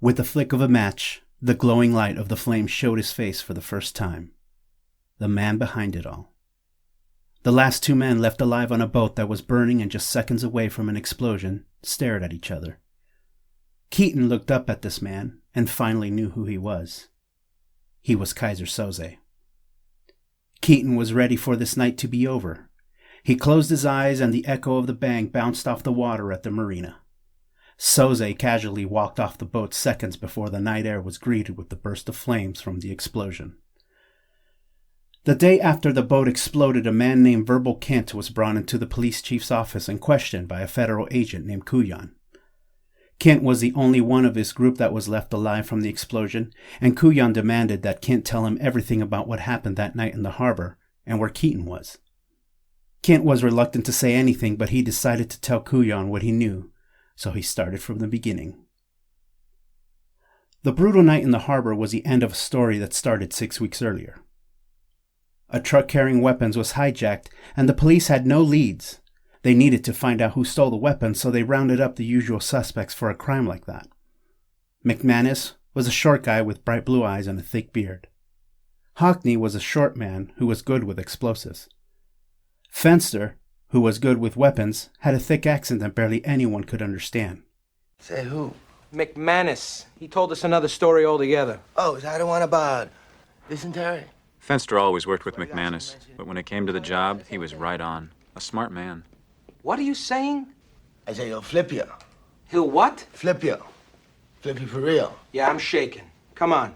With the flick of a match, the glowing light of the flame showed his face for the first time. The man behind it all. The last two men left alive on a boat that was burning and just seconds away from an explosion stared at each other. Keaton looked up at this man and finally knew who he was. He was Kaiser Soze. Keaton was ready for this night to be over. He closed his eyes and the echo of the bang bounced off the water at the marina. Soze casually walked off the boat seconds before the night air was greeted with the burst of flames from the explosion. The day after the boat exploded, a man named Verbal Kent was brought into the police chief's office and questioned by a federal agent named Kuyan. Kent was the only one of his group that was left alive from the explosion, and Kuyan demanded that Kent tell him everything about what happened that night in the harbor and where Keaton was. Kent was reluctant to say anything, but he decided to tell Kuyan what he knew, so he started from the beginning. The brutal night in the harbor was the end of a story that started 6 weeks earlier. A truck carrying weapons was hijacked, and the police had no leads. They needed to find out who stole the weapons, so they rounded up the usual suspects for a crime like that. McManus was a short guy with bright blue eyes and a thick beard. Hockney was a short man who was good with explosives. Fenster, who was good with weapons, had a thick accent that barely anyone could understand. Say who? McManus. He told us another story altogether. Oh, is that the one about dysentery? Fenster always worked with McManus, but when it came to the job, he was right on. A smart man. What are you saying? I say he'll flip you. He'll what? Flip you. Flip you for real. Yeah, I'm shaking. Come on.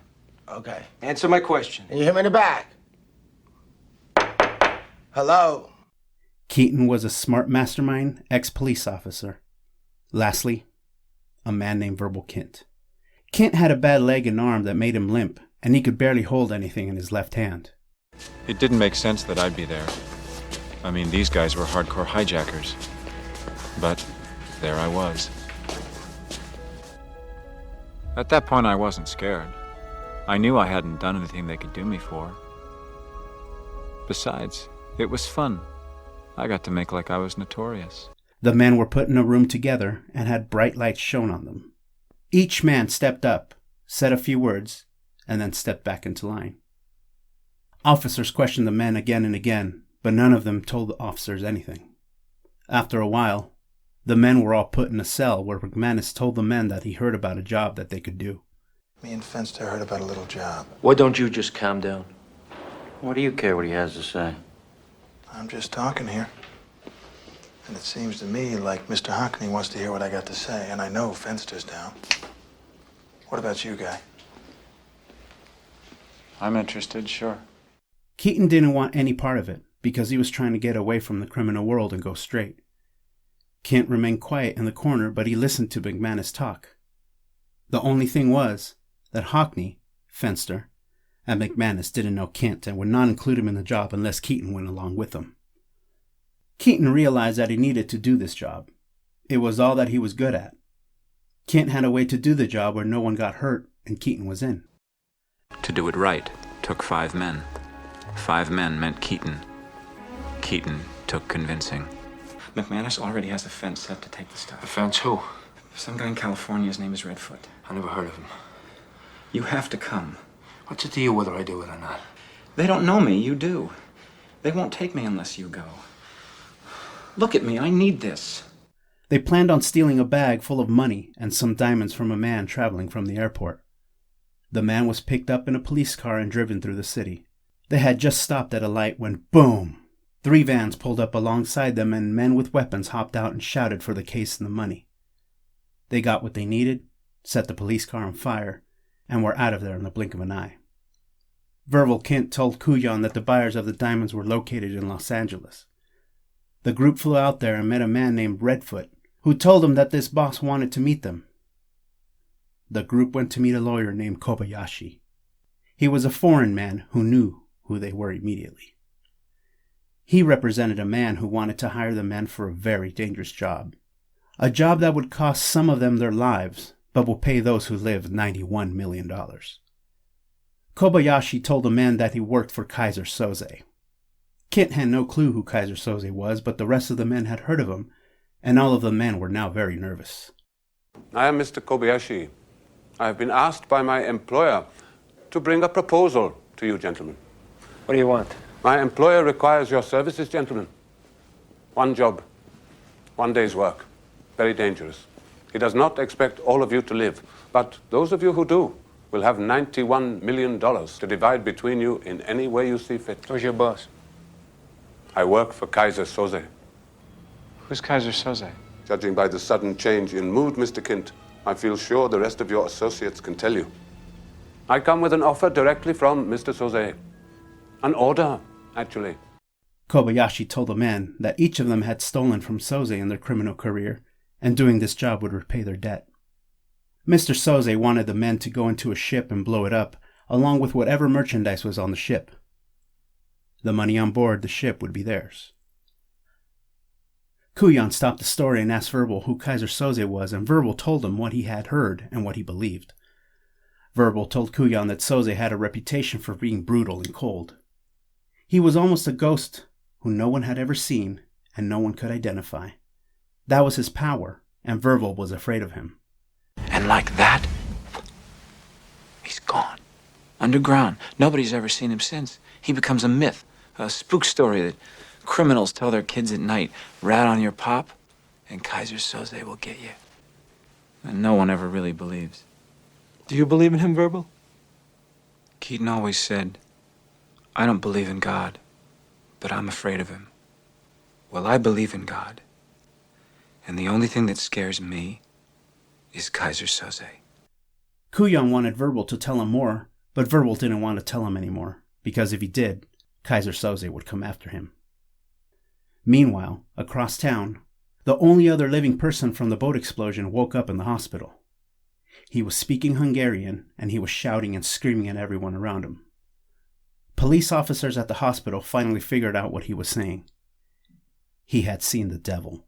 Okay. Answer my question. And you hit me in the back. Hello? Keaton was a smart mastermind, ex-police officer. Lastly, a man named Verbal Kent. Kent had a bad leg and arm that made him limp, and he could barely hold anything in his left hand. It didn't make sense that I'd be there. I mean, these guys were hardcore hijackers. But there I was. At that point, I wasn't scared. I knew I hadn't done anything they could do me for. Besides, it was fun. I got to make like I was notorious. The men were put in a room together and had bright lights shone on them. Each man stepped up, said a few words, and then stepped back into line. Officers questioned the men again and again, but none of them told the officers anything. After a while, the men were all put in a cell where McManus told the men that he heard about a job that they could do. Me and Fenster heard about a little job. Why don't you just calm down? What do you care what he has to say? I'm just talking here. And it seems to me like Mr. Hockney wants to hear what I got to say, and I know Fenster's down. What about you, guy? I'm interested, sure. Keaton didn't want any part of it, because he was trying to get away from the criminal world and go straight. Kent remained quiet in the corner, but he listened to McManus talk. The only thing was that Hockney, Fenster, and McManus didn't know Kent and would not include him in the job unless Keaton went along with them. Keaton realized that he needed to do this job. It was all that he was good at. Kent had a way to do the job where no one got hurt, and Keaton was in. To do it right took 5 men. 5 men meant Keaton. Keaton took convincing. McManus already has a fence set to take the stuff. A fence who? Some guy in California, his name is Redfoot. I never heard of him. You have to come. What's the deal whether I do it or not? They don't know me, you do. They won't take me unless you go. Look at me, I need this. They planned on stealing a bag full of money and some diamonds from a man traveling from the airport. The man was picked up in a police car and driven through the city. They had just stopped at a light when, boom! 3 vans pulled up alongside them and men with weapons hopped out and shouted for the case and the money. They got what they needed, set the police car on fire, and were out of there in the blink of an eye. Verbal Kent told Kuyan that the buyers of the diamonds were located in Los Angeles. The group flew out there and met a man named Redfoot, who told them that this boss wanted to meet them. The group went to meet a lawyer named Kobayashi. He was a foreign man who knew who they were immediately. He represented a man who wanted to hire the men for a very dangerous job. A job that would cost some of them their lives, but will pay those who live $91 million. Kobayashi told the men that he worked for Kaiser Soze. Kent had no clue who Kaiser Soze was, but the rest of the men had heard of him, and all of the men were now very nervous. I am Mr. Kobayashi. I've been asked by my employer to bring a proposal to you, gentlemen. What do you want? My employer requires your services, gentlemen. One job, 1 day's work. Very dangerous. He does not expect all of you to live, but those of you who do will have $91 million to divide between you in any way you see fit. Who's your boss? I work for Kaiser Soze. Who's Kaiser Soze? Judging by the sudden change in mood, Mr. Kint, I feel sure the rest of your associates can tell you. I come with an offer directly from Mr. Soze. An order, actually. Kobayashi told the man that each of them had stolen from Soze in their criminal career, and doing this job would repay their debt. Mr. Soze wanted the men to go into a ship and blow it up, along with whatever merchandise was on the ship. The money on board the ship would be theirs. Kuyan stopped the story and asked Verbal who Kaiser Soze was, and Verbal told him what he had heard and what he believed. Verbal told Kuyan that Soze had a reputation for being brutal and cold. He was almost a ghost who no one had ever seen and no one could identify. That was his power, and Verbal was afraid of him. And like that, he's gone. Underground. Nobody's ever seen him since. He becomes a myth, a spook story that criminals tell their kids at night. Rat on your pop, and Kaiser Soze will get you. And no one ever really believes. Do you believe in him, Verbal? Keaton always said, I don't believe in God, but I'm afraid of him. Well, I believe in God. And the only thing that scares me is Kaiser Soze. Kuyan wanted Verbal to tell him more, but Verbal didn't want to tell him anymore, because if he did, Kaiser Soze would come after him. Meanwhile, across town, the only other living person from the boat explosion woke up in the hospital. He was speaking Hungarian, and he was shouting and screaming at everyone around him. Police officers at the hospital finally figured out what he was saying. He had seen the devil.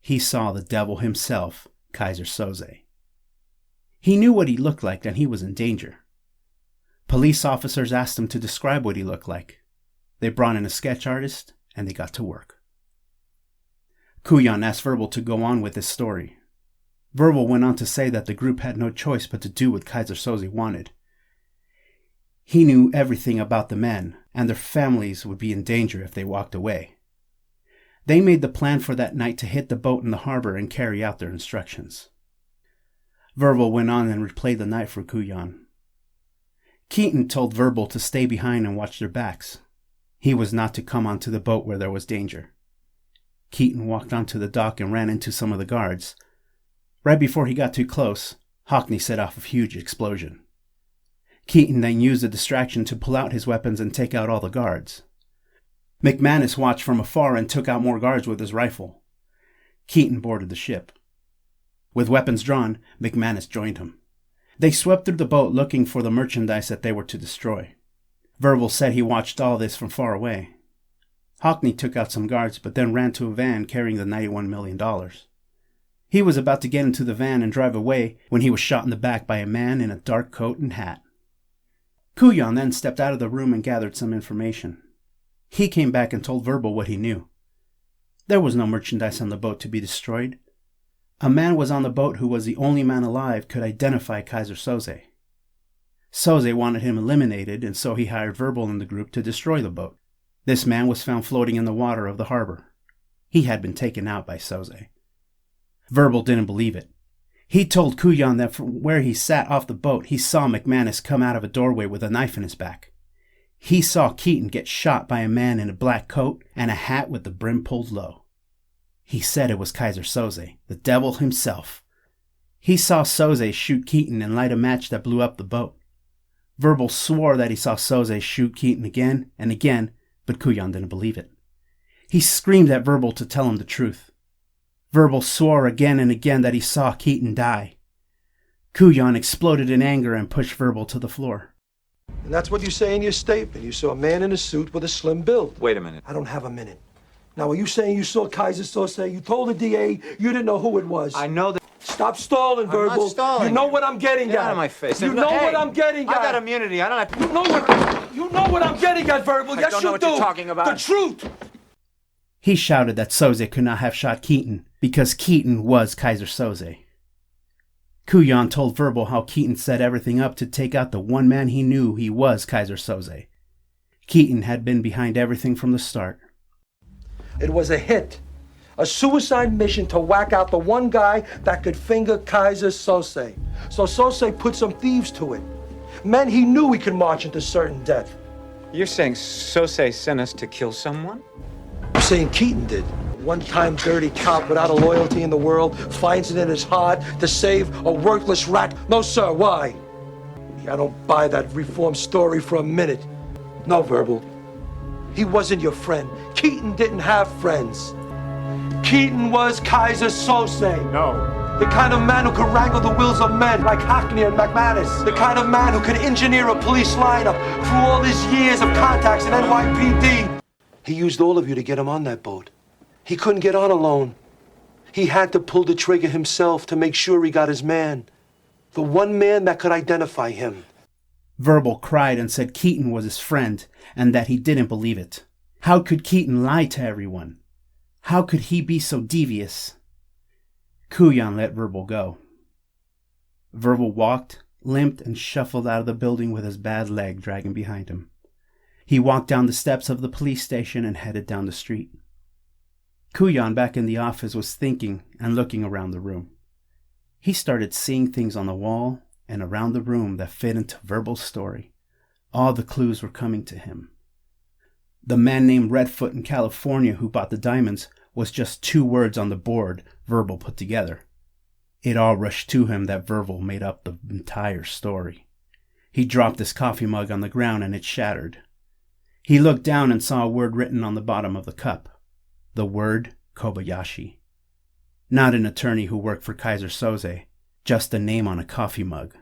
He saw the devil himself, Kaiser Soze. He knew what he looked like, and he was in danger. Police officers asked him to describe what he looked like. They brought in a sketch artist, and they got to work. Kuyan asked Verbal to go on with his story. Verbal went on to say that the group had no choice but to do what Kaiser Soze wanted. He knew everything about the men, and their families would be in danger if they walked away. They made the plan for that night to hit the boat in the harbor and carry out their instructions. Verbal went on and replayed the night for Kuyan. Keaton told Verbal to stay behind and watch their backs. He was not to come onto the boat where there was danger. Keaton walked onto the dock and ran into some of the guards. Right before he got too close, Hockney set off a huge explosion. Keaton then used the distraction to pull out his weapons and take out all the guards. McManus watched from afar and took out more guards with his rifle. Keaton boarded the ship. With weapons drawn, McManus joined him. They swept through the boat looking for the merchandise that they were to destroy. Verbal said he watched all this from far away. Hockney took out some guards, but then ran to a van carrying the $91 million. He was about to get into the van and drive away when he was shot in the back by a man in a dark coat and hat. Kuyan then stepped out of the room and gathered some information. He came back and told Verbal what he knew. There was no merchandise on the boat to be destroyed. A man was on the boat who was the only man alive could identify Kaiser Soze. Soze wanted him eliminated, and so he hired Verbal and the group to destroy the boat. This man was found floating in the water of the harbor. He had been taken out by Soze. Verbal didn't believe it. He told Kuyan that from where he sat off the boat, he saw McManus come out of a doorway with a knife in his back. He saw Keaton get shot by a man in a black coat and a hat with the brim pulled low. He said it was Kaiser Soze, the devil himself. He saw Soze shoot Keaton and light a match that blew up the boat. Verbal swore that he saw Soze shoot Keaton again and again, but Kuyan didn't believe it. He screamed at Verbal to tell him the truth. Verbal swore again and again that he saw Keaton die. Kuyan exploded in anger and pushed Verbal to the floor. And that's what you say in your statement. You saw a man in a suit with a slim build. Wait a minute. I don't have a minute. Now, are you saying you saw Kaiser Soze? You told the DA you didn't know who it was. I know that. Stop stalling, Verbal. I'm not stalling. You know what I'm getting Get at. out of my face. You know Hey, what I'm getting at. I got immunity. I don't have to. You know what I'm getting at, Verbal. Yes, don't know you what do. you're talking about. The truth. He shouted that Soze could not have shot Keaton because Keaton was Kaiser Soze. Kuyan told Verbal how Keaton set everything up to take out the one man he knew he was Kaiser Soze. Keaton had been behind everything from the start. It was a hit. A suicide mission to whack out the one guy that could finger Kaiser Soze. So Soze put some thieves to it. Men he knew he could march into certain death. You're saying Soze sent us to kill someone? I'm saying Keaton did. One-time dirty cop without a loyalty in the world finds it in his heart to save a worthless rat. No, sir, why? I don't buy that reform story for a minute. No, Verbal. He wasn't your friend. Keaton didn't have friends. Keaton was Kaiser Soze. No. The kind of man who could wrangle the wills of men like Hackney and McManus. The kind of man who could engineer a police lineup through all his years of contacts in NYPD. He used all of you to get him on that boat. He couldn't get on alone. He had to pull the trigger himself to make sure he got his man. The one man that could identify him. Verbal cried and said Keaton was his friend and that he didn't believe it. How could Keaton lie to everyone? How could he be so devious? Kuyan let Verbal go. Verbal walked, limped, and shuffled out of the building with his bad leg dragging behind him. He walked down the steps of the police station and headed down the street. Kuyan, back in the office, was thinking and looking around the room. He started seeing things on the wall and around the room that fit into Verbal's story. All the clues were coming to him. The man named Redfoot in California who bought the diamonds was just 2 words on the board Verbal put together. It all rushed to him that Verbal made up the entire story. He dropped his coffee mug on the ground and it shattered. He looked down and saw a word written on the bottom of the cup. The word Kobayashi. Not an attorney who worked for Kaiser Soze, just a name on a coffee mug.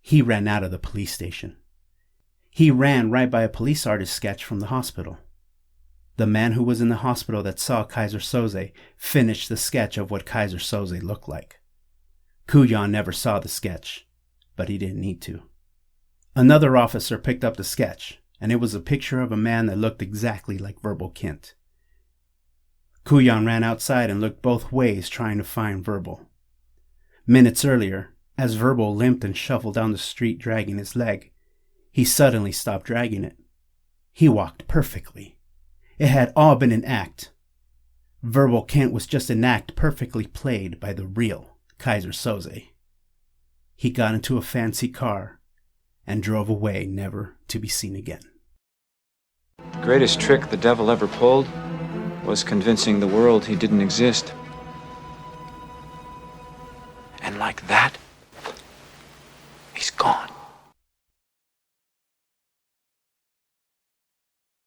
He ran out of the police station. He ran right by a police artist sketch from the hospital. The man who was in the hospital that saw Kaiser Soze finished the sketch of what Kaiser Soze looked like. Kuyan never saw the sketch, but he didn't need to. Another officer picked up the sketch, and it was a picture of a man that looked exactly like Verbal Kint. Kuyan ran outside and looked both ways trying to find Verbal. Minutes earlier, as Verbal limped and shuffled down the street dragging his leg, he suddenly stopped dragging it. He walked perfectly. It had all been an act. Verbal Kint was just an act perfectly played by the real Kaiser Soze. He got into a fancy car and drove away, never to be seen again. The greatest trick the devil ever pulled was convincing the world he didn't exist. And like that,